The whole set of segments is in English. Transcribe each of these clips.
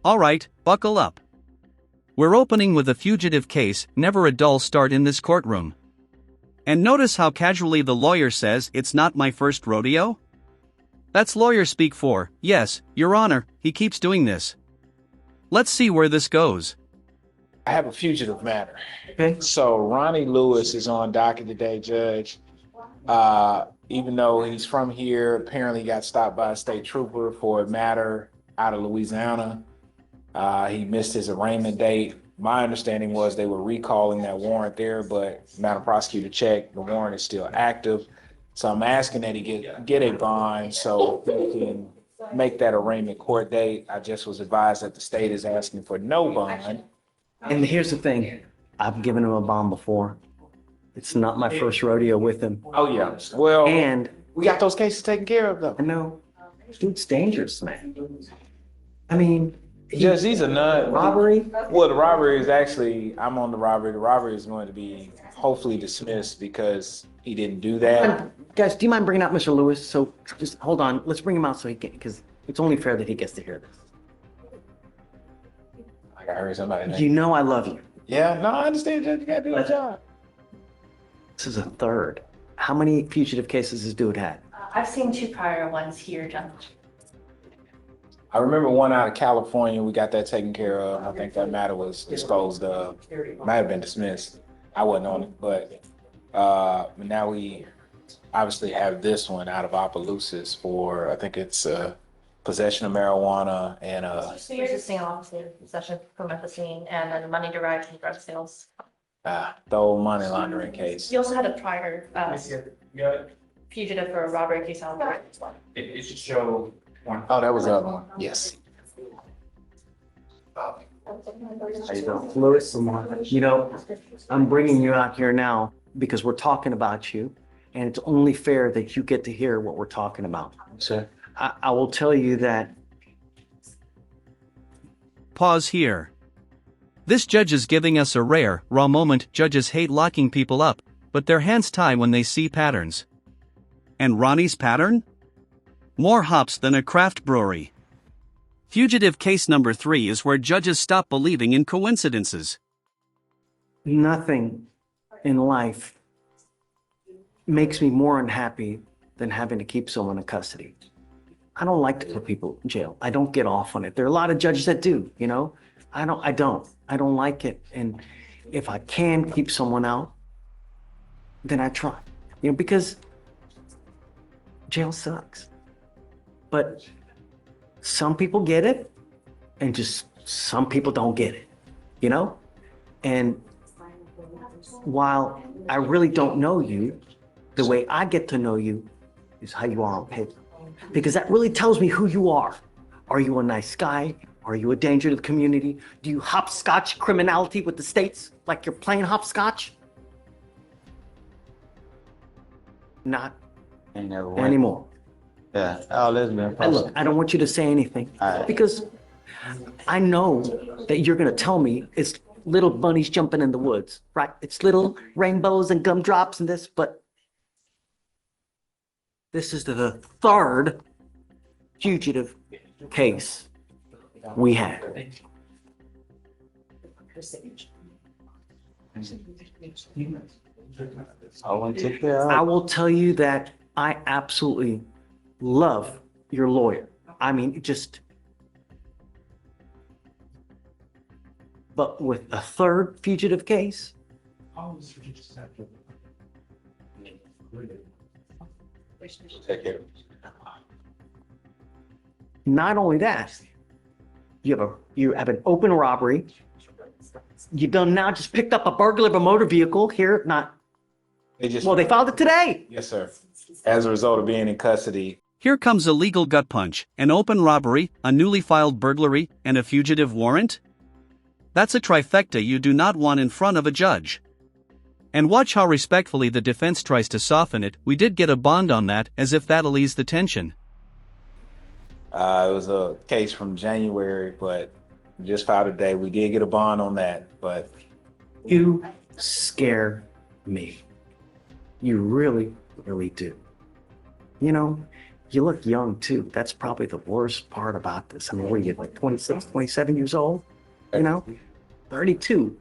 Alright, buckle up. We're opening with a fugitive case, never a dull start in this courtroom. And notice how casually the lawyer says it's not my first rodeo? That's lawyer speak for, yes, Your Honor, he keeps doing this. Let's see where this goes. I have a fugitive matter. Okay. So Ronnie Lewis is on docket today, Judge. Even though he's from here, apparently got stopped by a state trooper for a matter out of Louisiana. He missed his arraignment date. My understanding was they were recalling that warrant there, but Madam Prosecutor checked, the warrant is still active. So I'm asking that he get a bond so he can make that arraignment court date. I just was advised that the state is asking for no bond. And here's the thing, I've given him a bond before. It's not my first rodeo with him. Oh yeah, well, And we got those cases taken care of though. I know, dude's dangerous, man. I mean, Judge, these are not robbery. Well, the robbery is actually, I'm on the robbery. The robbery is going to be hopefully dismissed because he didn't do that. Guys, do you mind bringing out Mr. Lewis? So just hold on, let's bring him out so he can, because it's only fair that he gets to hear this. I heard somebody. You know I love you. Yeah, no, I understand, Judge. You got to do your job. This is a third. How many fugitive cases has dude had? I've seen 2 prior ones here, Judge. I remember one out of California. We got that taken care of. I think that matter was disposed of. Might have been dismissed. I wasn't on it, but now we obviously have this one out of Opelousas for, I think it's possession of marijuana and There's a single officer possession from methazine and then money derived from drug sales. the old money laundering case. You also had a prior fugitive for a robbery case on the It should show one. Oh, that was the other one. Yes. How you doing? Lewis, you know, I'm bringing you out here now because we're talking about you, and it's only fair that you get to hear what we're talking about. Sir. I will tell you that. Pause here. This judge is giving us a rare, raw moment. Judges hate locking people up, but their hands tie when they see patterns. And Ronnie's pattern? More hops than a craft brewery. Fugitive case number 3 is where judges stop believing in coincidences. Nothing in life makes me more unhappy than having to keep someone in custody. I don't like to put people in jail. I don't get off on it. There are a lot of judges that do, you know? I don't like it. And if I can keep someone out, then I try, you know, because jail sucks. But some people get it and just some people don't get it, you know? And while I really don't know you, the way I get to know you is how you are on paper. Because that really tells me who you are. Are you a nice guy? Are you a danger to the community? Do you hopscotch criminality with the states like you're playing hopscotch? Not anymore. Yeah, oh, listen, man. And look, I don't want you to say anything because I know that you're going to tell me it's little bunnies jumping in the woods, right? It's little rainbows and gumdrops and this, but this is the 3rd fugitive case we had. I will tell you that I absolutely love your lawyer. I mean, but with a 3rd fugitive case, not only that, you have an open robbery. You done now just picked up a burglar of a motor vehicle here, they filed it today. Yes, sir. As a result of being in custody. Here comes a legal gut punch, an open robbery, a newly filed burglary, and a fugitive warrant? That's a trifecta you do not want in front of a judge. And watch how respectfully the defense tries to soften it. We did get a bond on that, as if that'll ease the tension. It was a case from January, but just filed today. We did get a bond on that, but. You scare me. You really, really do. You know, You look young too. That's probably the worst part about this. I mean, what are you, like 26, 27 years old? You know? 32.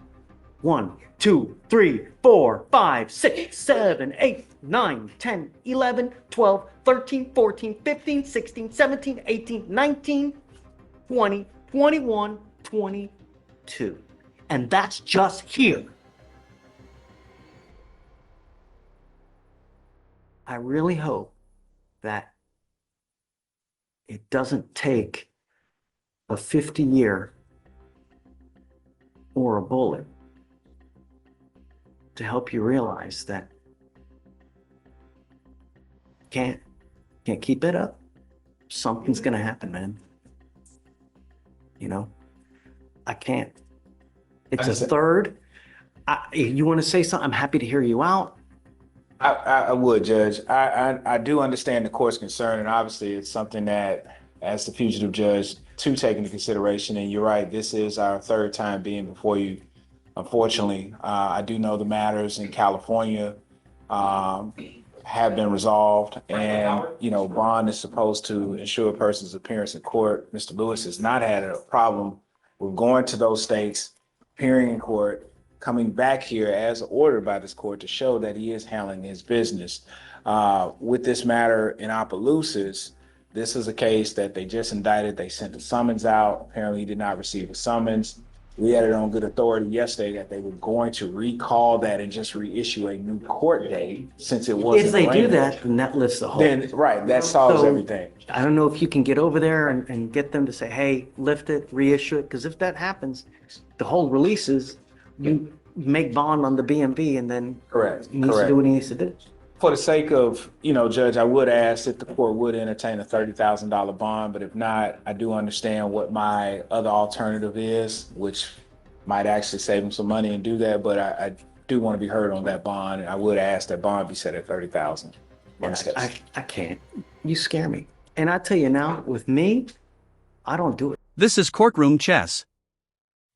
1, 2, 3, 4, 5, 6, 7, 8, 9, 10, 11, 12, 13, 14, 15, 16, 17, 18, 19, 20, 21, 22. And that's just here. I really hope that it doesn't take a 50-year or a bullet to help you realize that can't keep it up. Something's gonna happen, man. You know, I can't. It's a third. If you want to say something, I'm happy to hear you out. I would, Judge. I do understand the court's concern, and obviously it's something that, as the fugitive judge, to take into consideration. And you're right, this is our third time being before you. Unfortunately, I do know the matters in California have been resolved, and bond is supposed to ensure a person's appearance in court. Mr. Lewis has not had a problem with going to those states, appearing in court, coming back here as ordered by this court to show that he is handling his business. With this matter in Opelousas, this is a case that they just indicted. They sent a summons out. Apparently, he did not receive a summons. We had it on good authority yesterday that they were going to recall that and just reissue a new court date since it wasn't. If they do arraigned. that, then that lifts the whole. Then, right, that solves So, everything. I don't know if you can get over there and get them to say, hey, lift it, reissue it, because if that happens, the whole releases, you make bond on the BMV and then Correct. he needs to do what he needs to do. For the sake of, Judge, I would ask if the court would entertain a $30,000 bond, but if not, I do understand what my other alternative is, which might actually save him some money and do that, but I do want to be heard on that bond, and I would ask that bond be set at $30,000. I can't. You scare me. And I tell you now, with me, I don't do it. This is courtroom chess.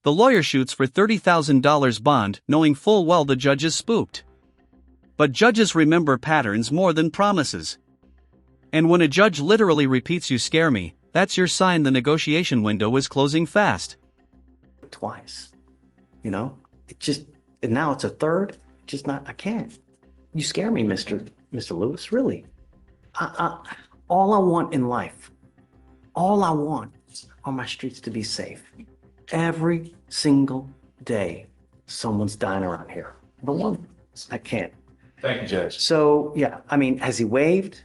The lawyer shoots for $30,000 bond, knowing full well the judge is spooked. But judges remember patterns more than promises. And when a judge literally repeats "you scare me," that's your sign the negotiation window is closing fast. Twice. It just, and now it's a third. Just not, I can't. You scare me, Mr. Lewis, really. All I want in life, all I want are my streets to be safe. Every single day, someone's dying around here. But one, I can't. Thank you, Judge. So, yeah, I mean, has he waived?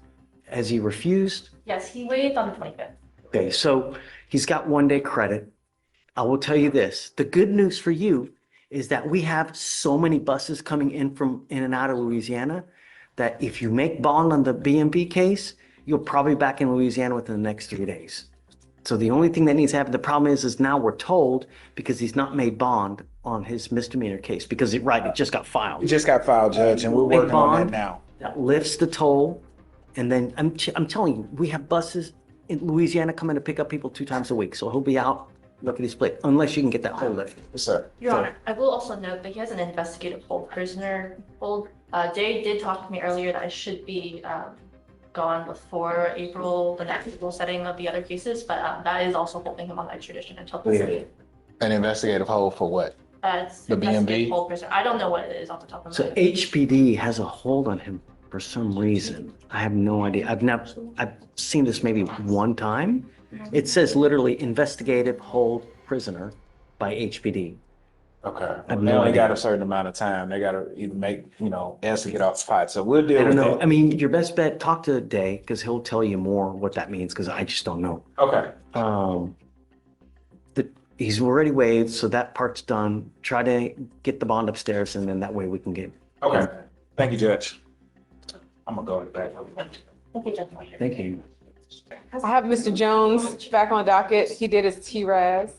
Has he refused? Yes, he waived on the 25th. Okay, so he's got 1 day credit. I will tell you this. The good news for you is that we have so many buses coming in from in and out of Louisiana that if you make bond on the BMV case, you'll probably be back in Louisiana within the next 3 days. So the only thing that needs to happen, the problem is now we're told because he's not made bond on his misdemeanor case because it just got filed. It just got filed, Judge, and we're Make working on that bond, now. That lifts the toll. And then I'm telling you, we have buses in Louisiana coming to pick up people 2 times a week. So he'll be out, look at his plate, unless you can get that whole lift. Yes, sir. Your Honor, I will also note that he has an investigative hold prisoner hold. Jay did talk to me earlier that I should be gone before April, the next April setting of the other cases, but that is also holding him on extradition until this date. An investigative hold for what? It's The investigative BMV? hold prisoner. I don't know what it is off the top of my So head. HPD has a hold on him for some reason. I have no idea. I've seen this maybe 1 time. It says literally investigative hold prisoner by HPD. Okay. have They no only idea. got a certain amount of time. They got to either make, else to get off the pot. So we'll deal I don't with know. that. I mean, your best bet, talk to Day because he'll tell you more what that means because I just don't know. Okay. He's already waived, so that part's done. Try to get the bond upstairs and then that way we can get. Okay. Thank you, Judge. I'm going to go in the back. Thank you, Judge. Thank you. I have Mr. Jones back on the docket. He did his TRAS.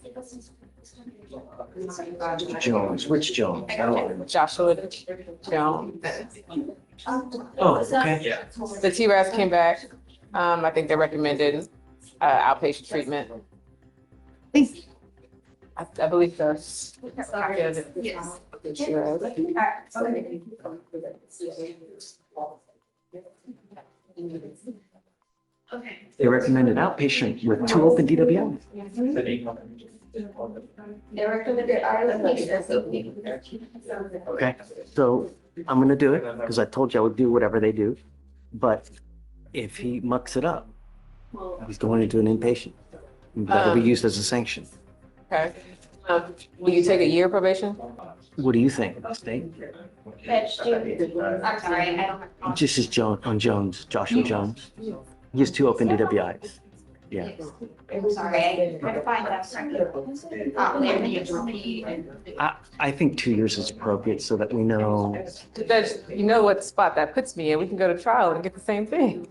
Jones, which Jones? I don't remember. Joshua Jones. Oh, okay. The TRAS came back. I think they recommended outpatient treatment. I believe so. Yes. The TRAS. Okay. They recommended outpatient with 2 open DWIs. They recommended outpatient. Okay, so I'm gonna do it because I told you I would do whatever they do. But if he mucks it up, he's going into an inpatient. That'll be used as a sanction. Okay. Will you take a year probation? What do you think, State? I'm sorry, I don't. This is Jones, Joshua Jones. He has 2 open DWIs. Yeah. I'm sorry, I couldn't find that. I think 2 years is appropriate so that we know. Judge, you know what spot that puts me in. We can go to trial and get the same thing.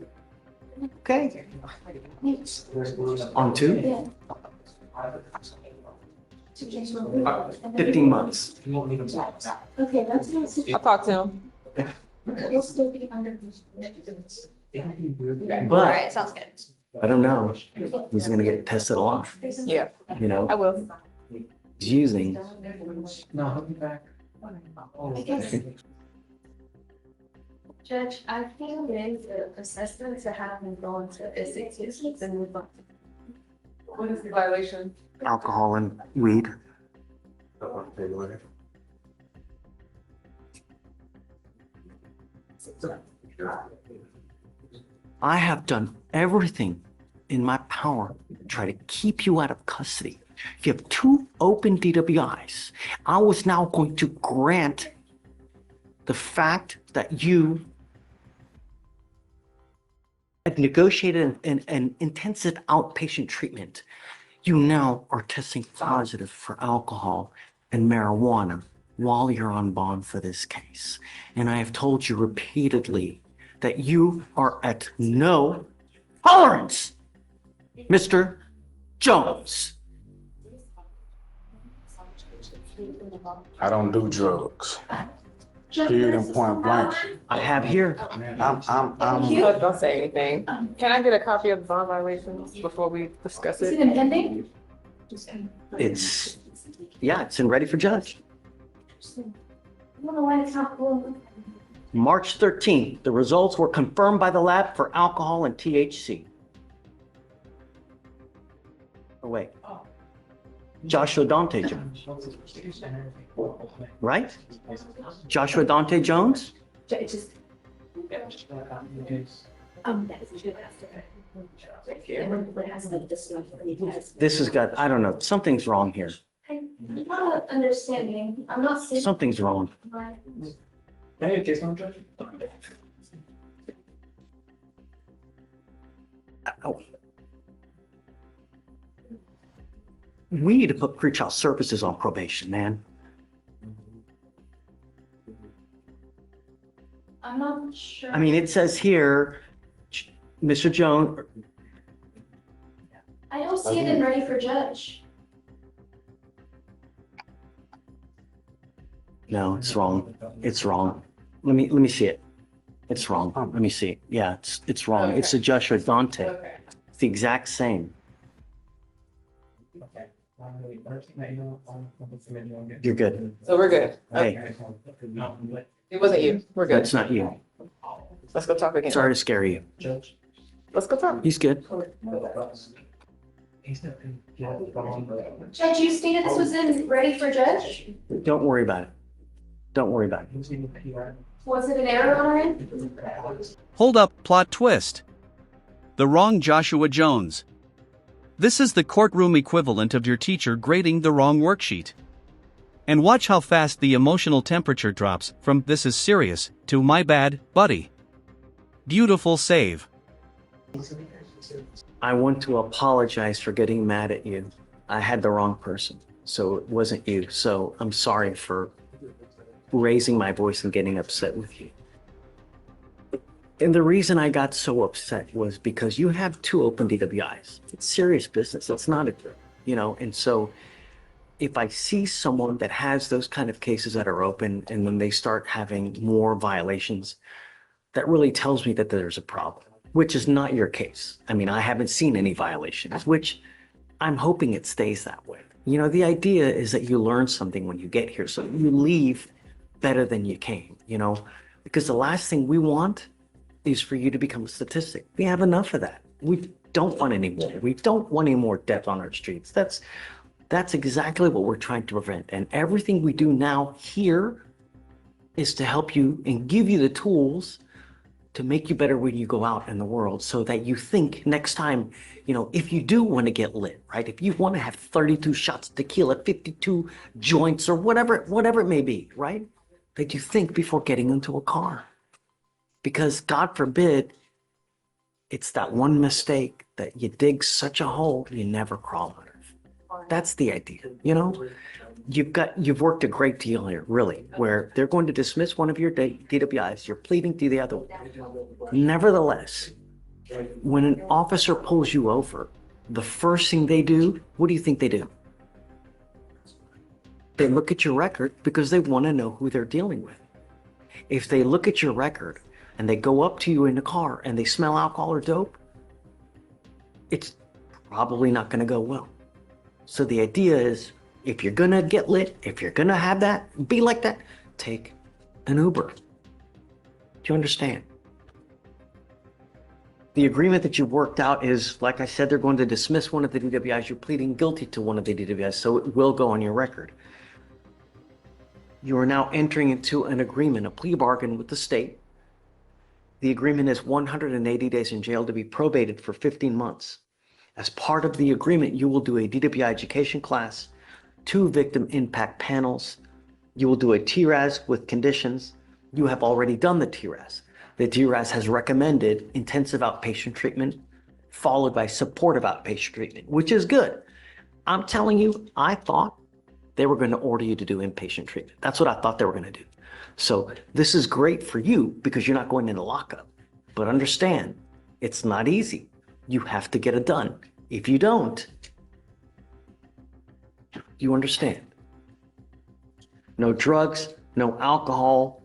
Okay. On 2? 15 months. Okay, that's. I'll talk to him. It'll still be under. All But right, sounds good. I don't know. He's gonna get tested a lot, Yeah, you know? I will. He's using. No, I'll be back. I guess. Judge, I feel the assessment to have him go into physics and move on. What is the violation? Alcohol and weed. I have done everything in my power to try to keep you out of custody. You have 2 open DWIs. I was now going to grant the fact that you had negotiated an intensive outpatient treatment. You now are testing positive for alcohol and marijuana while you're on bond for this case. And I have told you repeatedly that you are at no tolerance, Mr. Jones. I don't do drugs. Period and point blank. I have here. Don't say anything. Can I get a copy of the bond violations before we discuss Is it it? impending? It's in ready for judge. I don't know why it's not cool. March 13th, the results were confirmed by the lab for alcohol and THC. Oh, wait. Joshua Dante Jones, right? Joshua Dante Jones? Just. This has got, I don't know, something's wrong here. I'm not understanding. I'm not saying. Something's wrong. Ow. We need to put pretrial services on probation, man. I'm not sure. I mean, it says here, Mr. Jones, I don't see it in ready for judge. no, it's wrong. It's wrong. Let me see it. It's wrong. Let me see. Yeah, it's wrong. Okay. It's a Joshua Dante. Okay. It's the exact same. You're good. So we're good. Hey, It wasn't you. We're good. that's not you. Let's go talk again. Sorry to scare you. Let's go talk. He's good. Judge, you stated this was in ready for judge? Don't worry about it. Don't worry about it. Was it an error on our end? Hold up, plot twist. The wrong Joshua Jones. This is the courtroom equivalent of your teacher grading the wrong worksheet. And watch how fast the emotional temperature drops from "this is serious" to "my bad, buddy." Beautiful save. I want to apologize for getting mad at you. I had the wrong person, so it wasn't you. So I'm sorry for raising my voice and getting upset with you. And the reason I got so upset was because you have 2 open DWIs. It's serious business. It's not a, and so if I see someone that has those kind of cases that are open and then they start having more violations, that really tells me that there's a problem, which is not your case. I mean, I haven't seen any violations, which I'm hoping it stays that way. The idea is that you learn something when you get here, so you leave better than you came, because the last thing we want is for you to become a statistic. We have enough of that. We don't want any more. We don't want any more death on our streets. That's exactly what we're trying to prevent. And everything we do now here is to help you and give you the tools to make you better when you go out in the world, so that you think next time, if you do want to get lit, right? If you want to have 32 shots of tequila, 52 joints, or whatever it may be, right? That you think before getting into a car. Because God forbid, it's that one mistake that you dig such a hole you never crawl out of. That's the idea, You've worked a great deal here, really, where they're going to dismiss one of your DWIs. You're pleading to the other one. Nevertheless, when an officer pulls you over, the first thing they do, what do you think they do? They look at your record because they want to know who they're dealing with. If they look at your record and they go up to you in the car and they smell alcohol or dope, it's probably not going to go well. So the idea is, if you're gonna get lit, if you're gonna have that, be like that, take an Uber. Do you understand? The agreement that you worked out is, like I said, they're going to dismiss one of the DWIs. You're pleading guilty to one of the DWIs, so it will go on your record. You are now entering into an agreement, a plea bargain with the state. The agreement is 180 days in jail to be probated for 15 months. As part of the agreement, you will do a DWI education class, 2 victim impact panels. You will do a TRAS with conditions. You have already done the TRAS. The TRAS has recommended intensive outpatient treatment, followed by supportive outpatient treatment, which is good. I'm telling you, I thought they were going to order you to do inpatient treatment. That's what I thought they were going to do. So this is great for you because you're not going into lockup. But understand, it's not easy. You have to get it done. If you don't, you understand. No drugs, no alcohol,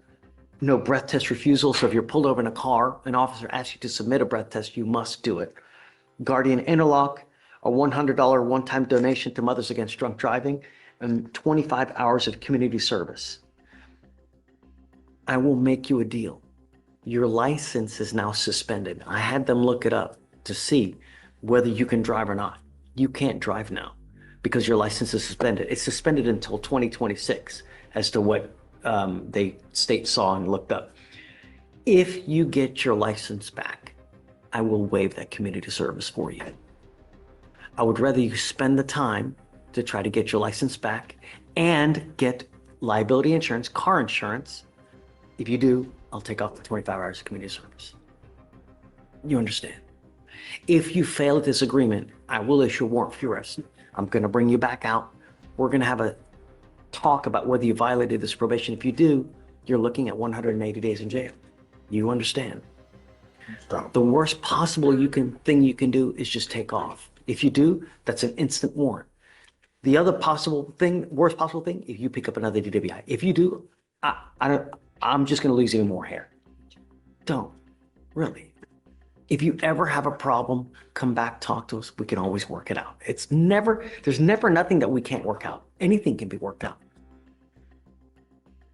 no breath test refusal. So if you're pulled over in a car, an officer asks you to submit a breath test, you must do it. Guardian interlock, a $100 one-time donation to Mothers Against Drunk Driving, and 25 hours of community service. I will make you a deal. Your license is now suspended. I had them look it up to see whether you can drive or not. You can't drive now because your license is suspended. It's suspended until 2026 as to what the state saw and looked up. If you get your license back, I will waive that community service for you. I would rather you spend the time to try to get your license back and get liability insurance, car insurance. If you do, I'll take off the 25 hours of community service. You understand? If you fail at this agreement, I will issue a warrant for your arrest. I'm going to bring you back out. We're going to have a talk about whether you violated this probation. If you do, you're looking at 180 days in jail. You understand? Stop. The worst possible thing you can do is just take off. If you do, that's an instant warrant. The other worst possible thing, if you pick up another DWI. If you do, I'm just going to lose even more hair. Don't. Really. If you ever have a problem, come back, talk to us. We can always work it out. There's never nothing that we can't work out. Anything can be worked out.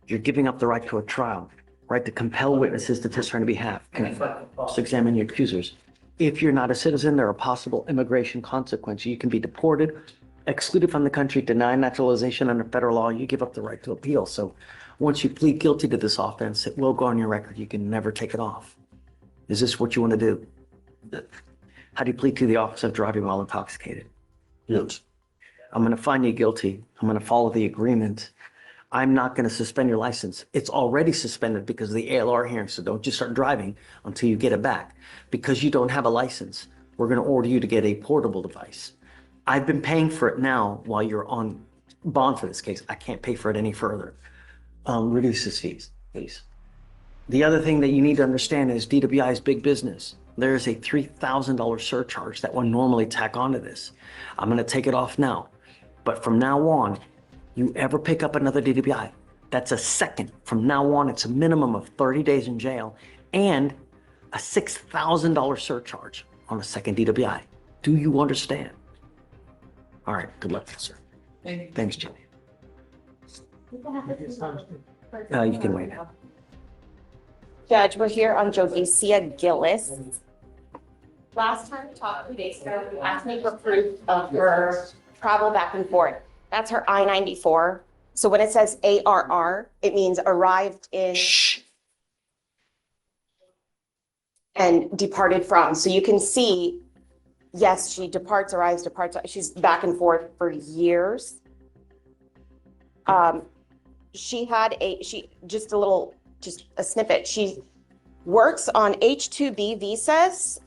You're giving up the right to a trial, right to compel witnesses to testify on behalf, cross-examine your accusers. If you're not a citizen, there are possible immigration consequences. You can be deported, excluded from the country, denied naturalization under federal law. You give up the right to appeal. So once you plead guilty to this offense, it will go on your record. You can never take it off. Is this what you want to do? How do you plead to the offense of driving while intoxicated? Yes. I'm going to find you guilty. I'm going to follow the agreement. I'm not going to suspend your license. It's already suspended because of the ALR hearing. So don't just start driving until you get it back. Because you don't have a license, we're going to order you to get a portable device. I've been paying for it now while you're on bond for this case. I can't pay for it any further. Reduce his fees, please. The other thing that you need to understand is DWI is big business. There is a $3,000 surcharge that one normally tack onto this. I'm going to take it off now. But from now on, you ever pick up another DWI, that's a second. From now on, it's a minimum of 30 days in jail and a $6,000 surcharge on a second DWI. Do you understand? All right, good luck, sir. Thanks, Jimmy. You can wait now. Judge, we're here on Jovicia Gillis. Last time we talked 2 days ago, you asked me for proof of her travel back and forth. That's her I-94. So when it says ARR, it means arrived in and departed from. So you can see, yes, she departs, arrives, departs. She's back and forth for years. Just a snippet. She works on H-2B visas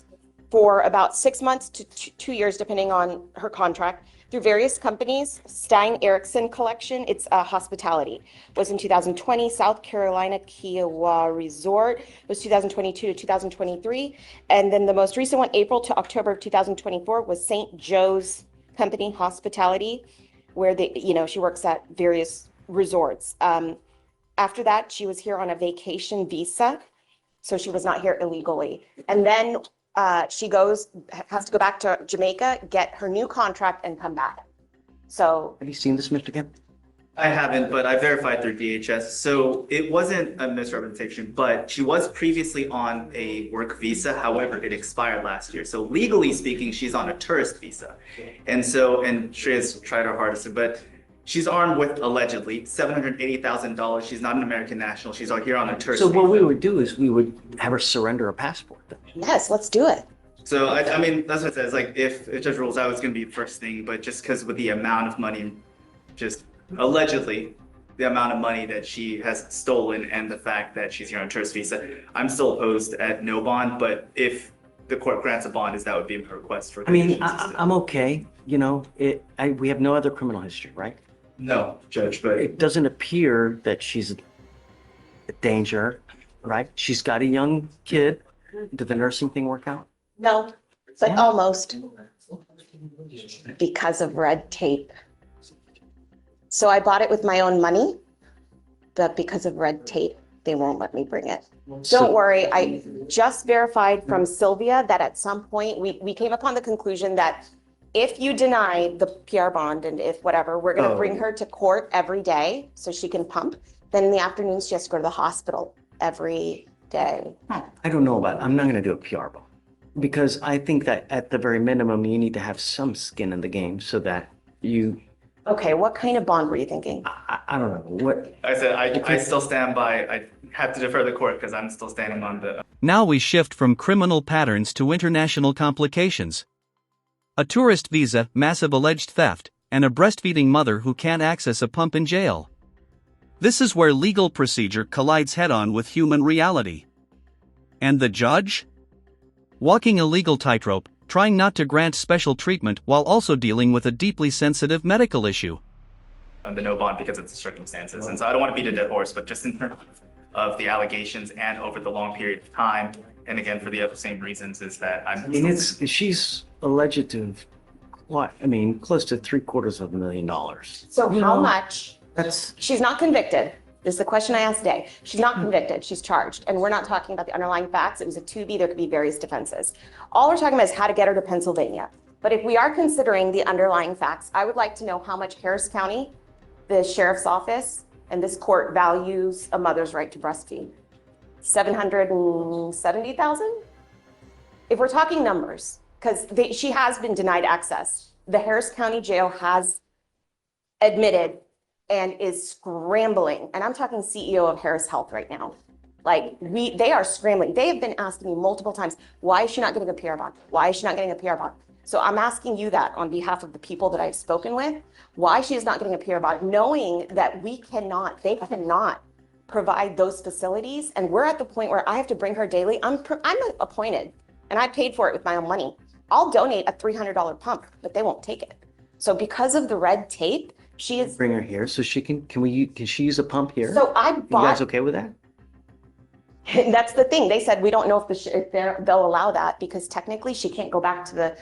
for about 6 months to 2 years, depending on her contract, through various companies. Stein Erickson Collection, it's hospitality, was in 2020. South Carolina Kiowa Resort was 2022 to 2023. And then the most recent one, April to October of 2024, was St. Joe's Company Hospitality, where she works at various resorts. After that, she was here on a vacation visa, so she was not here illegally. And then she has to go back to Jamaica, get her new contract, and come back. So, Have you seen this, Mr. Kemp? I haven't, but I verified through DHS. So it wasn't a misrepresentation, but she was previously on a work visa. However, it expired last year. So legally speaking, she's on a tourist visa. And Shreya's tried her hardest, but she's armed with allegedly $780,000. She's not an American national. She's out here on a tourist So visa. what we would do is we would have her surrender a passport. yes, let's do it. So I mean, that's what it says. Like if Judge rules out, it's going to be the first thing. But just because with the amount of money, just allegedly, the amount of money that she has stolen and the fact that she's here on a tourist visa, I'm still opposed at no bond. But if the court grants a bond, that would be my request for. I mean, I'm okay. We have no other criminal history, right? No, Judge, but It doesn't appear that she's a danger, right? She's got a young kid. Did the nursing thing work out? No, but almost, because of red tape. So I bought it with my own money, but because of red tape, they won't let me bring it. Don't worry, I just verified from Sylvia that at some point we came upon the conclusion that if you deny the PR bond and if whatever, we're going to bring her to court every day so she can pump. Then in the afternoons, she has to go to the hospital every day. I don't know about it. I'm not going to do a PR bond because I think that at the very minimum, you need to have some skin in the game so that you. Okay, what kind of bond were you thinking? I don't know what. I said I still stand by. I have to defer the court because I'm still standing on the. Now we shift from criminal patterns to international complications. A tourist visa, massive alleged theft, and a breastfeeding mother who can't access a pump in jail. This is where legal procedure collides head-on with human reality. And the judge? Walking a legal tightrope, trying not to grant special treatment while also dealing with a deeply sensitive medical issue. The no bond because of the circumstances. And so I don't want to beat a dead horse, but just in terms of the allegations and over the long period of time, and again, for the same reasons, is that she's alleged to have, close to $750,000. So how much? That's. She's not convicted. This is the question I asked today. She's not convicted. She's charged. And we're not talking about the underlying facts. It was a 2B. There could be various defenses. All we're talking about is how to get her to Pennsylvania. But if we are considering the underlying facts, I would like to know how much Harris County, the sheriff's office, and this court values a mother's right to breastfeed. 770,000? If we're talking numbers, because she has been denied access. The Harris County Jail has admitted and is scrambling. And I'm talking CEO of Harris Health right now. They are scrambling. They have been asking me multiple times, why is she not getting a PR bond? Why is she not getting a PR bond? So I'm asking you that on behalf of the people that I've spoken with, why she is not getting a PR bond, knowing that they cannot provide those facilities. And we're at the point where I have to bring her daily. I'm appointed and I paid for it with my own money. I'll donate a $300 pump, but they won't take it. So because of the red tape, she is. Bring her here so she can she use a pump here? So I bought. You guys okay with that? And that's the thing. They said, we don't know if they'll allow that because technically she can't go back to the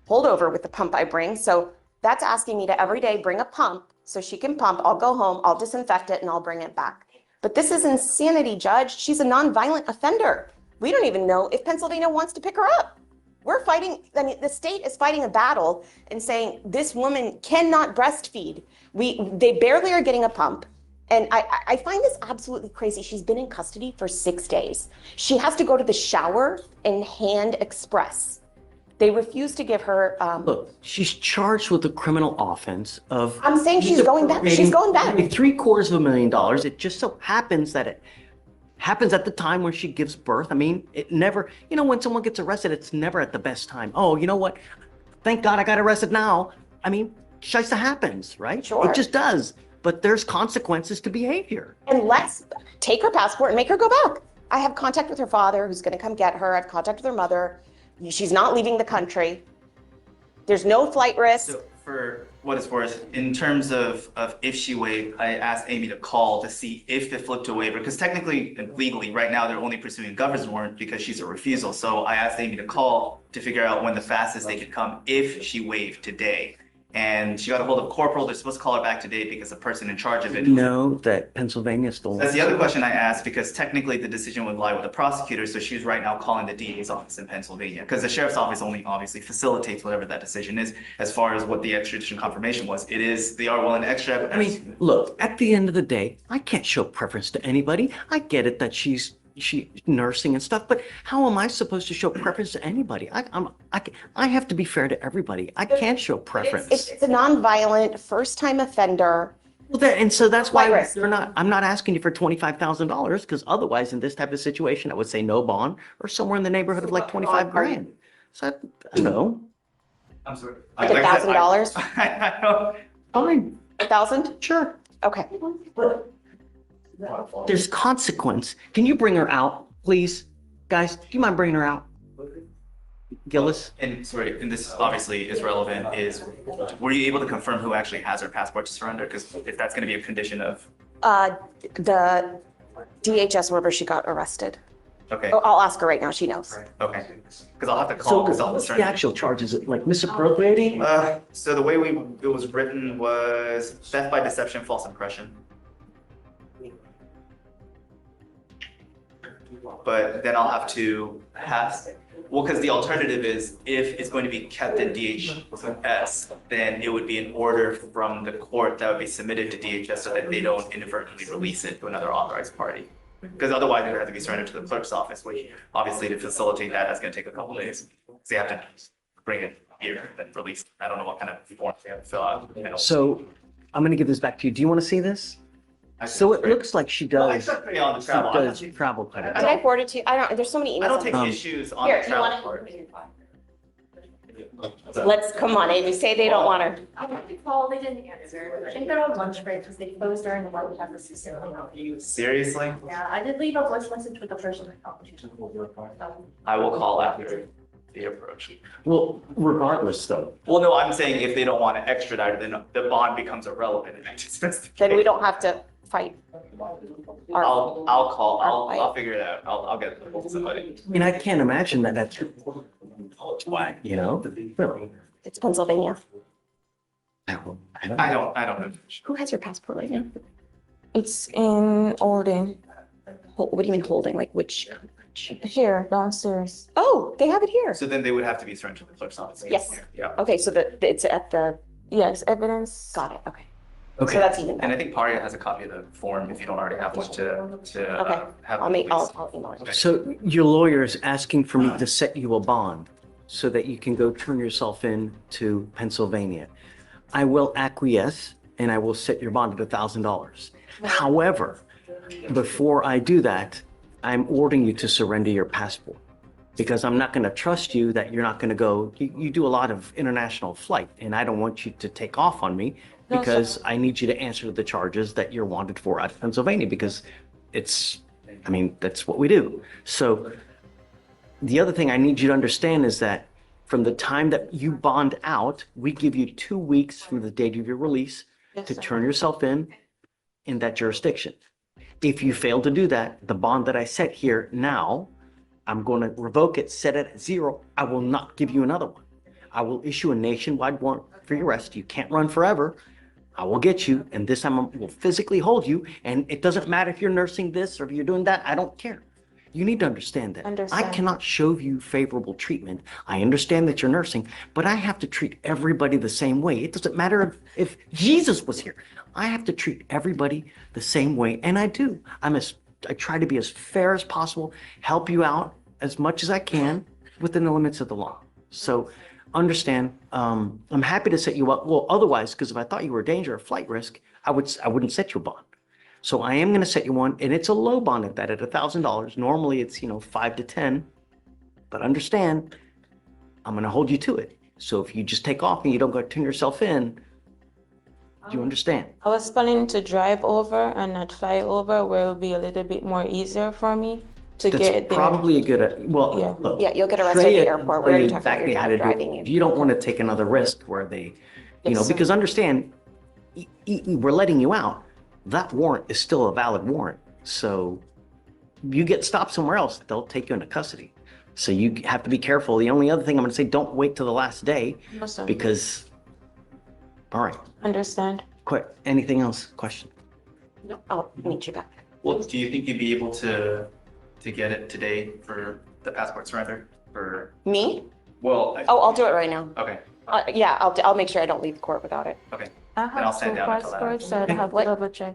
holdover with the pump I bring. So that's asking me to every day bring a pump so she can pump. I'll go home, I'll disinfect it and I'll bring it back. But this is insanity, Judge. She's a nonviolent offender. We don't even know if Pennsylvania wants to pick her up. We're fighting, the state is fighting a battle and saying this woman cannot breastfeed. They barely are getting a pump. And I find this absolutely crazy. She's been in custody for 6 days. She has to go to the shower and hand express. They refused to give her, Look, she's charged with a criminal offense of. I'm saying she's going back. She's going back. $750,000. It just so happens that it happens at the time when she gives birth. I mean, it never, when someone gets arrested, it's never at the best time. Oh, you know what? Thank God I got arrested now. I mean, shista happens, right? Sure. It just does. But there's consequences to behavior. And let's take her passport and make her go back. I have contact with her father who's going to come get her. I have contact with her mother. She's not leaving the country. There's no flight risk. So for what it's worth, in terms of if she waived, I asked Amy to call to see if it flipped to waiver, because technically and legally, right now, they're only pursuing a governor's warrant because she's a refusal. So I asked Amy to call to figure out when the fastest they could come if she waived today. And she got a hold of Corporal. They're supposed to call her back today because the person in charge of it. Know that Pennsylvania still. That's the other question I asked, because technically the decision would lie with the prosecutor. So she's right now calling the DA's office in Pennsylvania, because the sheriff's office only obviously facilitates whatever that decision is. As far as what the extradition confirmation was, they are willing to extradite. I mean, look, at the end of the day, I can't show preference to anybody. I get it that she's nursing and stuff, but how am I supposed to show preference to anybody? I have to be fair to everybody. I can't show preference. It's a nonviolent first-time offender. Well, so that's why Flight risk. I'm not asking you for $25,000, because otherwise in this type of situation, I would say no bond or somewhere in the neighborhood of like 25 grand. So I don't know. I'm sorry. Like $1,000? I don't. Fine, 1,000? sure. Okay. There's consequence. Can you bring her out, please? Guys, do you mind bringing her out? Gillis? And sorry, and this obviously is relevant, were you able to confirm who actually has her passport to surrender? Because if that's going to be a condition of. The DHS wherever she got arrested. Okay. Oh, I'll ask her right now. She knows. Okay. Because I'll have to So call. Because I'll what's the surrender. actual charge? Is it like misappropriating? So the way it was written was theft by deception, false impression. But then I'll have to pass. Well, because the alternative is if it's going to be kept in DHS, then it would be an order from the court that would be submitted to DHS so that they don't inadvertently release it to another authorized party. Because otherwise it would have to be surrendered to the clerk's office, which obviously to facilitate that, that's going to take a couple days. Because they have to bring it here and release it. I don't know what kind of forms they have to fill out. So I'm going to give this back to you. Do you want to see this? So it looks like she Well, I does. accept pay on the She travel. does travel credit. Did I forward it to you? there's so many emails. I don't take Um, issues on Here, the you travel want it? part. Let's, come on, Amy, say they don't want her. I went to call, they didn't answer. I think they're on lunch break because they closed during the lunch hour system. Seriously? Yeah, I did leave a voice message with the person I talked to. I will call after the approach. Well, regardless though, Well, no, I'm saying if they don't want to extradite, then the bond becomes irrelevant. And I dismiss the Then we case. don't have to fight. I'll call, I'll figure it out. I'll get hold of somebody. I mean, I can't imagine that that's why, really. It's Pennsylvania. I don't I don't know. Who has your passport right now? It's in Orden, What do you mean holding? Like which? here downstairs. Oh, they have it here. So then they would have to be surrendered to the clerk's office. Yes. Yeah. Okay, so it's at the, Yes, evidence. got it, okay. Okay. So that's even And better. I think Paria has a copy of the form if you don't already have one to Okay, have. I'll the police. email it. So your lawyer is asking for me to set you a bond so that you can go turn yourself in to Pennsylvania. I will acquiesce and I will set your bond at $1,000. However, before I do that, I'm ordering you to surrender your passport because I'm not going to trust you that you're not going to go. You do a lot of international flight and I don't want you to take off on me because I need you to answer the charges that you're wanted for out of Pennsylvania because that's what we do. So the other thing I need you to understand is that from the time that you bond out, we give you 2 weeks from the date of your release to turn yourself in that jurisdiction. If you fail to do that, the bond that I set here now, I'm going to revoke it, set it at 0. I will not give you another one. I will issue a nationwide warrant for your arrest. You can't run forever. I will get you, and this time I will physically hold you, and it doesn't matter if you're nursing this or if you're doing that. I don't care. You need to understand that. I cannot show you favorable treatment. I understand that you're nursing, but I have to treat everybody the same way. It doesn't matter if Jesus was here. I have to treat everybody the same way, and I do. I try to be as fair as possible, help you out as much as I can within the limits of the law. So understand, I'm happy to set you up. Well, otherwise, because if I thought you were a danger or flight risk, I wouldn't set you a bond. So I am going to set you one, and it's a low bond at that, at $1,000. Normally it's, 5 to 10, but understand, I'm going to hold you to it. So if you just take off and you don't go turn yourself in, do you understand? I was planning to drive over and not fly over, where it will be a little bit more easier for me to That's get there. probably a good, well, Yeah. look, Yeah, you'll get arrested at the Shreya airport. will We already tell you talked about exactly your how dad to do it. driving you. You don't want to take another risk where they, Yes, sir. because understand, we're letting you out. That warrant is still a valid warrant. So you get stopped somewhere else, they'll take you into custody. So you have to be careful. The only other thing I'm going to say, don't wait till the last day No, sir. because, all right, Understand. quick. Anything else? Question? No, I'll meet you back. Well, do you think you'd be able to get it today for the passport surrender? For, Me? well, Oh, I'll do it right now. okay, Yeah, I'll make sure I don't leave court without it. okay. I I'll have sit two down until that. passports, so I'd have to What? double check.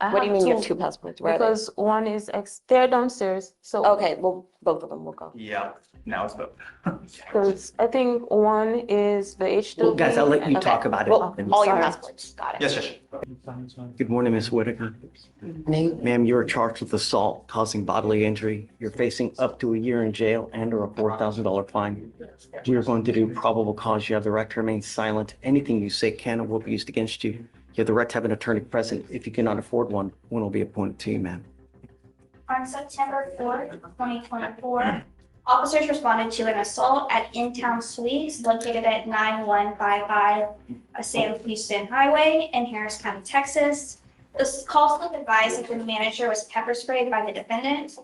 I What do you mean you have two, two passports? Where are they? because one is they're downstairs, so. Okay, well, both of them will go. Yeah, now it's both. Because I think one is the H2B. Well, guys, I'll let you and- talk about it. Well, all your Sorry. passports, got it. Yes, yes. Good morning, Ms. Whitaker. Ma'am, you're charged with assault causing bodily injury. You're facing up to a year in jail and or a $4,000 fine. We are going to do probable cause. You have the right to remain silent. Anything you say can or will be used against you. You have the right to have an attorney present. If you cannot afford one will be appointed to you, ma'am. On September 4th, 2024, officers responded to an assault at In-Town Suites located at 9155 Sam Houston Highway in Harris County, Texas. This call was advised that the manager was pepper sprayed by the defendant.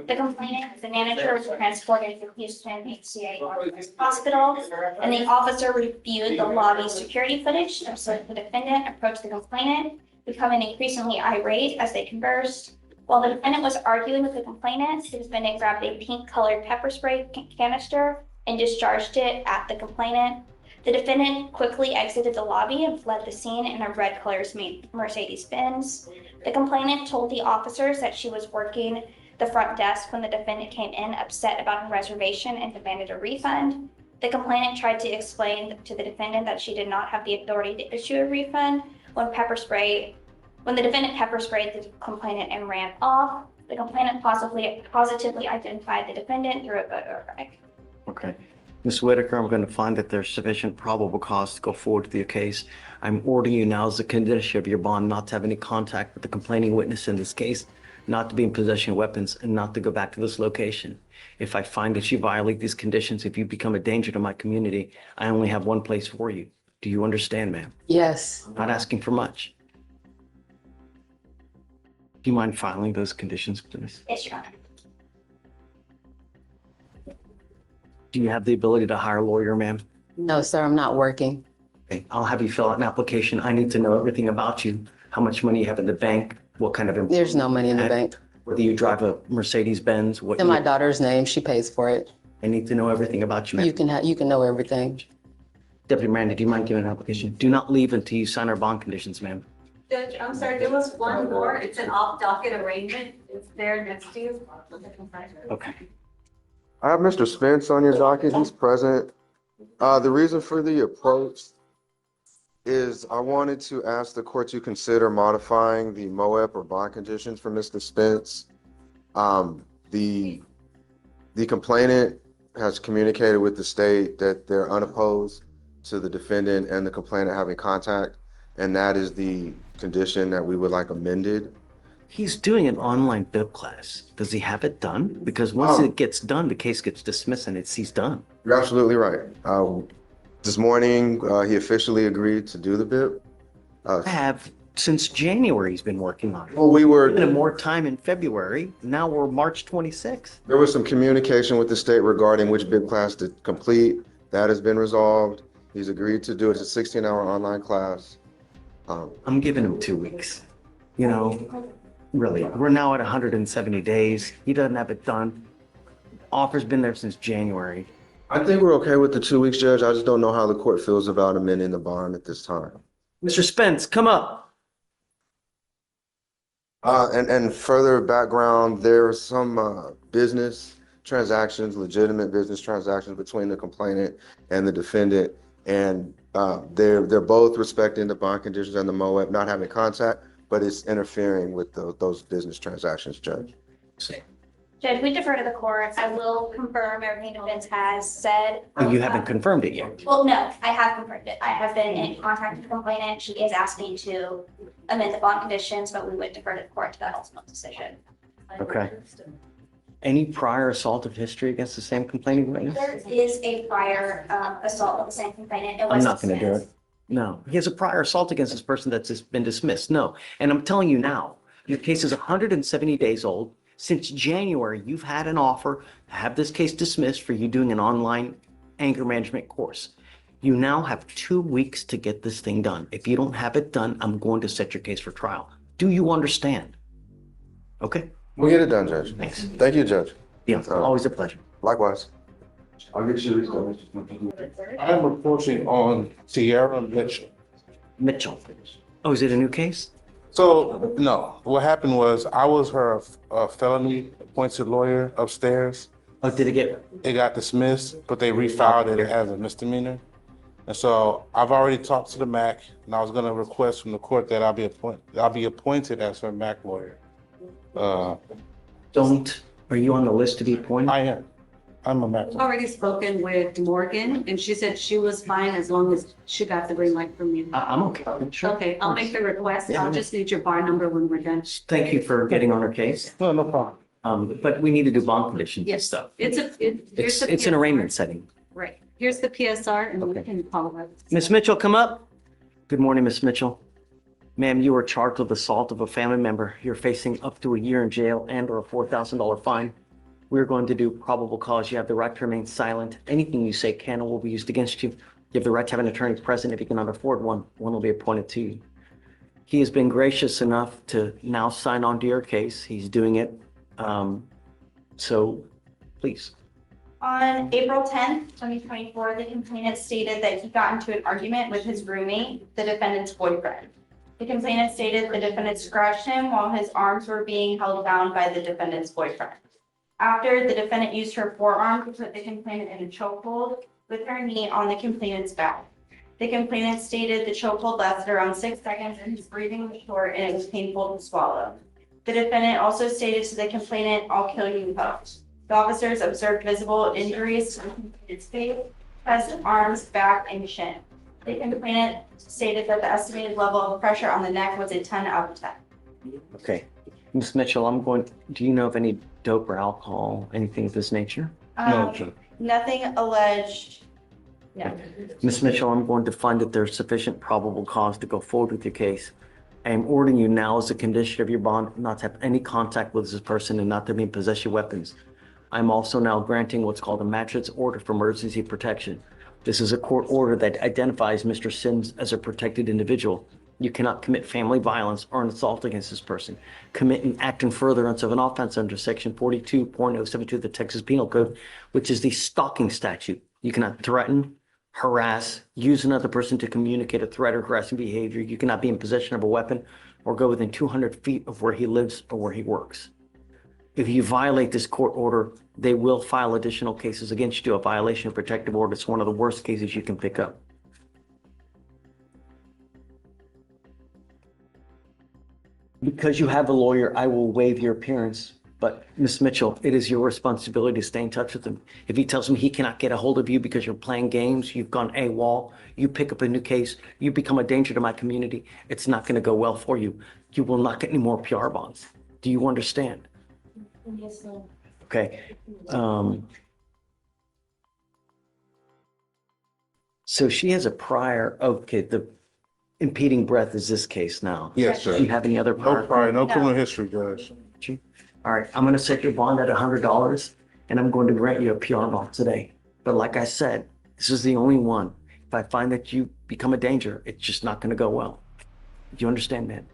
The complainant, the manager, was transported to Houston HCA Hospital, and the officer reviewed the lobby security footage, observed the defendant approach the complainant, becoming increasingly irate as they conversed. While the defendant was arguing with the complainant, the defendant grabbed a pink-colored pepper spray canister and discharged it at the complainant. The defendant quickly exited the lobby and fled the scene in a red-colored Mercedes-Benz. The complainant told the officers that she was working the front desk when the defendant came in, upset about her reservation and demanded a refund. The complainant tried to explain to the defendant that she did not have the authority to issue a refund when the defendant pepper sprayed the complainant and ran off. The complainant positively identified the defendant through a photo archive. Okay. Ms. Whitaker, I'm going to find that there's sufficient probable cause to go forward with your case. I'm ordering you now as a condition of your bond not to have any contact with the complaining witness in this case, not to be in possession of weapons, and not to go back to this location. If I find that you violate these conditions, if you become a danger to my community, I only have one place for you. Do you understand, ma'am? Yes. Not asking for much. Do you mind filing those conditions, please? Yes, Your Honor. Do you have the ability to hire a lawyer, ma'am? No, sir, I'm not working. Okay, I'll have you fill out an application. I need to know everything about you, how much money you have in the bank, what kind of. There's no money in the bank. Whether you drive a Mercedes-Benz, what. In my daughter's name, she pays for it. I need to know everything about you, ma'am. You can know everything. Deputy Miranda, do you mind giving an application? Do not leave until you sign our bond conditions, ma'am. Judge, I'm sorry, there was one more. It's an off-docket arraignment. It's there next to you. Okay. I have Mr. Spence on your docket. He's present. The reason for the approach is I wanted to ask the court to consider modifying the MOEP or bond conditions for Mr. Spence. The complainant has communicated with the state that they're unopposed to the defendant and the complainant having contact, and that is the condition that we would like amended. He's doing an online bib class. Does he have it done? Because once it gets done, the case gets dismissed and he's done. You're absolutely right. This morning, he officially agreed to do the bib. I have since January he's been working on it. Well, we were given him more time in February. Now we're March 26th. There was some communication with the state regarding which bib class to complete. That has been resolved. He's agreed to do it. It's a 16-hour online class. I'm giving him 2 weeks. You know, really, we're now at 170 days. He doesn't have it done. Offer's been there since January. I think we're okay with the 2 weeks, Judge. I just don't know how the court feels about amending the bond at this time. Mr. Spence, come up. And further background, there's some business transactions, legitimate business transactions between the complainant and the defendant. And they're both respecting the bond conditions and the MOAB, not having contact, but it's interfering with those business transactions, Judge. Judge, we defer to the court. I will confirm everything defense has said. Oh, you haven't confirmed it yet. Well, no, I have confirmed it. I have been in contact with the complainant. She is asking to amend the bond conditions, but we would defer to the court to that ultimate decision. Okay. Any prior assaultive history against the same complaining witness? There is a prior assault with the same complainant. It I'm was not going to do dismissed. it. No, he has a prior assault against this person that's just been dismissed. No. And I'm telling you now, your case is 170 days old. Since January, you've had an offer to have this case dismissed for you doing an online anger management course. You now have 2 weeks to get this thing done. If you don't have it done, I'm going to set your case for trial. Do you understand? Okay? We'll get it done, Judge. Thanks. Thank you, Judge. Yeah, always a pleasure. Likewise. I'll get you. I'm reporting on Sierra Mitchell. Mitchell. Oh, is it a new case? So, no, what happened was I was her felony appointed lawyer upstairs. Oh, did it get? It got dismissed, but they refiled it as a misdemeanor. And so I've already talked to the MAC, and I was gonna request from the court that I'll be appointed as her MAC lawyer. Are you on the list to be appointed? I am. I'm a MAC lawyer. Already spoken with Morgan, and she said she was fine as long as she got the green light from you. I'm okay. Sure. Okay, I'll make the request. Yeah. I'll just need your bar number when we're done. Thank you for getting on our case. No, no problem. But we need to do bond conditions and Yes, stuff. here's It's an PSR. arraignment setting. Right. Here's the PSR, and we Okay. can follow up. Miss Mitchell, come up. Good morning, Miss Mitchell. Ma'am, you are charged with assault of a family member. You're facing up to a year in jail and or a $4,000 fine. We're going to do probable cause. You have the right to remain silent. Anything you say can or will be used against you. You have the right to have an attorney present. If you cannot afford one, one will be appointed to you. He has been gracious enough to now sign on to your case. He's doing it. So please. On April 10th, 2024, the complainant stated that he got into an argument with his roommate, the defendant's boyfriend. The complainant stated the defendant scratched him while his arms were being held down by the defendant's boyfriend. After, the defendant used her forearm to put the complainant in a chokehold with her knee on the complainant's back. The complainant stated the chokehold lasted around 6 seconds and his breathing was short and it was painful to swallow. The defendant also stated to the complainant, "I'll kill you, ho." The officers observed visible injuries to the complainant's face, chest, arms, back, and shin. The complainant stated that the estimated level of pressure on the neck was a 10 out of 10. Okay. Miss Mitchell, do you know of any dope or alcohol, anything of this nature? No, Judge. Nothing alleged. No. Ms. Mitchell, I'm going to find that there's sufficient probable cause to go forward with your case. I am ordering you now as a condition of your bond not to have any contact with this person and not to be in possession of weapons. I'm also now granting what's called a magistrate's order for emergency protection. This is a court order that identifies Mr. Sims as a protected individual. You cannot commit family violence or an assault against this person. Commit an act in furtherance of an offense under section 42.072 of the Texas Penal Code, which is the stalking statute. You cannot threaten, harass, use another person to communicate a threat or harassing behavior. You cannot be in possession of a weapon or go within 200 feet of where he lives or where he works. If you violate this court order, they will file additional cases against you. A violation of protective order. It's one of the worst cases you can pick up. Because you have a lawyer, I will waive your appearance. But Ms. Mitchell, it is your responsibility to stay in touch with him. If he tells him he cannot get a hold of you because you're playing games, you've gone AWOL, you pick up a new case, you become a danger to my community, it's not going to go well for you. You will not get any more PR bonds. Do you understand? Yes, sir. Okay. So she has a prior, okay, the impeding breath is this case now. Yes, sir. Do you have any other No prior, no criminal history, Judge. All right, I'm going to set your bond at $100 and I'm going to grant you a PR bond today. But like I said, this is the only one. If I find that you become a danger, it's just not going to go well. Do you understand that?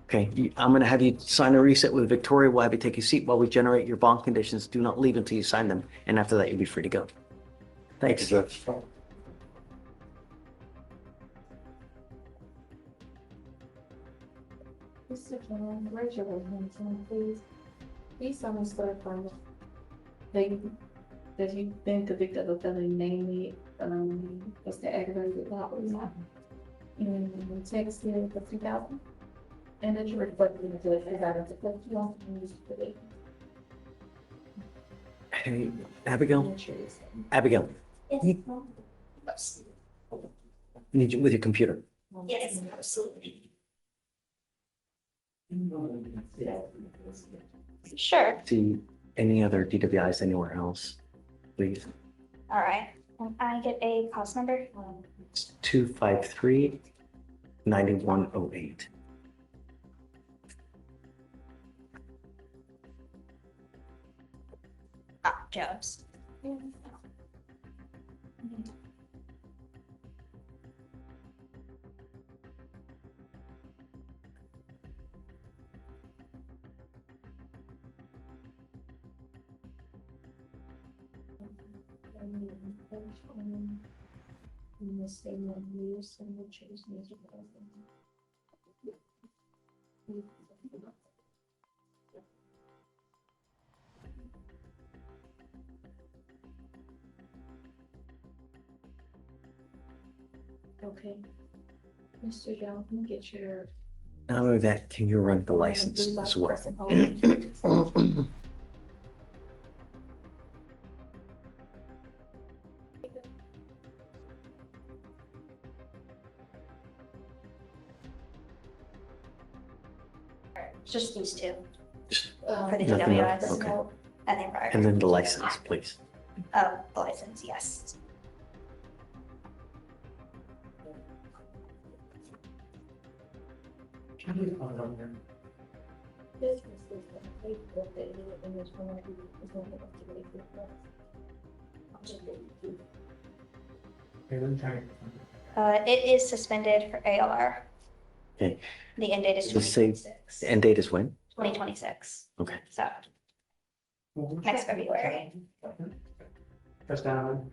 Okay, I'm going to have you sign a reset with Victoria. We'll have you take a seat while we generate your bond conditions. Do not leave until you sign them. And after that, you'll be free to go. Thanks. Thank you, Judge. Mr. Chairman, raise your right hand, please. Please solemnly swear affirm that you've been convicted of a felony, namely, what's the aggravated robbery? In Texas for 2000, and that you're reflecting the judge is out of the question. Hey, Abigail, Abigail, you need you with your computer. Yes, absolutely. Sure. See any other DWIs anywhere else, please? All right. Can I get a cost number? It's 253-9108. Jones. Okay. Mr. Jones, can you get your Not only that, can you run the license as well? Just these two Just for the nothing else? DWIs. Okay. And then prior. And then the license, please. Oh, the license, yes. It is suspended for ALR. Okay. The end date is Just say, 2026. the end date is when? 2026. Okay. So next February. Press down.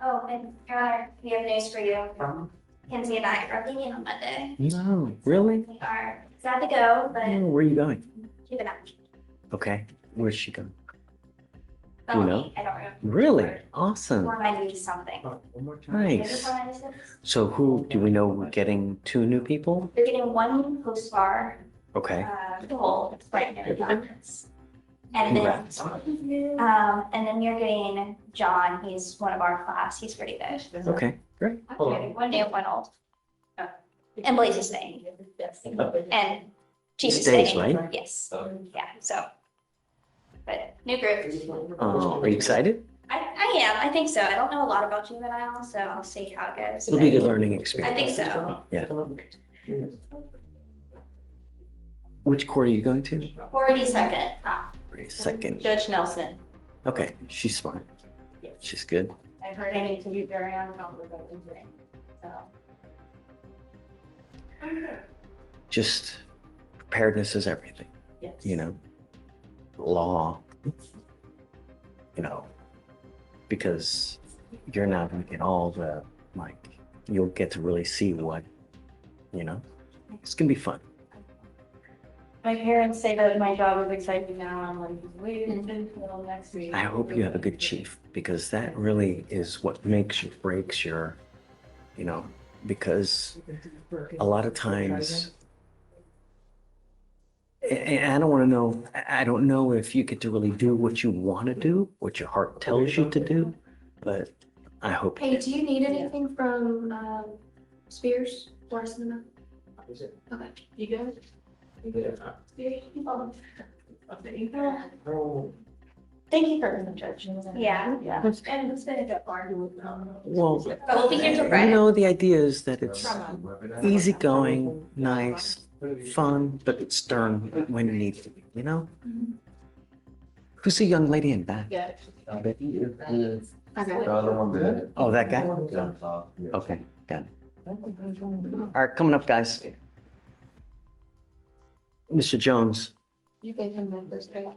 Oh, and Your Honor, we have news for you. Kenzie and I are leaving on Monday. No, really? We are sad to go, but Oh, where are you going? keep an eye. Okay. Where's she going? Oh, You know? I don't remember. Really? Awesome. 490 something. Nice. 496? So who, do we know we're getting 2 new people? You're getting one post-bar, Okay. full, right, in documents. And then, and then you're getting John, he's one of our class, he's pretty good. Okay, great. One new, one old. And Blaze is staying. And Chief is Stays, staying. right? Yes, yeah, so. But new group. Are you excited? I am, I think so. I don't know a lot about juvenile, so I'll see how it goes. It'll be a good learning I experience. think so. Yeah. Which court are you going to? 42nd, Second. Judge Nelson. Okay, she's smart. She's good. I've heard I need to be very uncomfortable with it, so. Just preparedness is everything. Yes. You know, law, you know, because you're not going to get all the, like, you'll get to really see what, you know, it's going to be fun. My parents say that my job is exciting now. I'm like, wait until next week. I hope you have a good chief, because that really is what makes or breaks your, you know, because a lot of times, and I don't want to know, I don't know if you get to really do what you want to do, what your heart tells you to do, but I hope. Hey, do you need anything from Spears or Cinema? Okay, you good? You good? Spears, you follow. Thank you for the judge. Yeah. Yeah. And it's been a good argument. Well, But we'll be here till you Friday. know, the idea is that it's easygoing, nice, fun, but it's stern when you need to be, you know? Who's the young lady in back? Yeah. The other one did. Oh, that guy? Okay, got it. All right, coming up, guys. Mr. Jones, You gave him that first grade.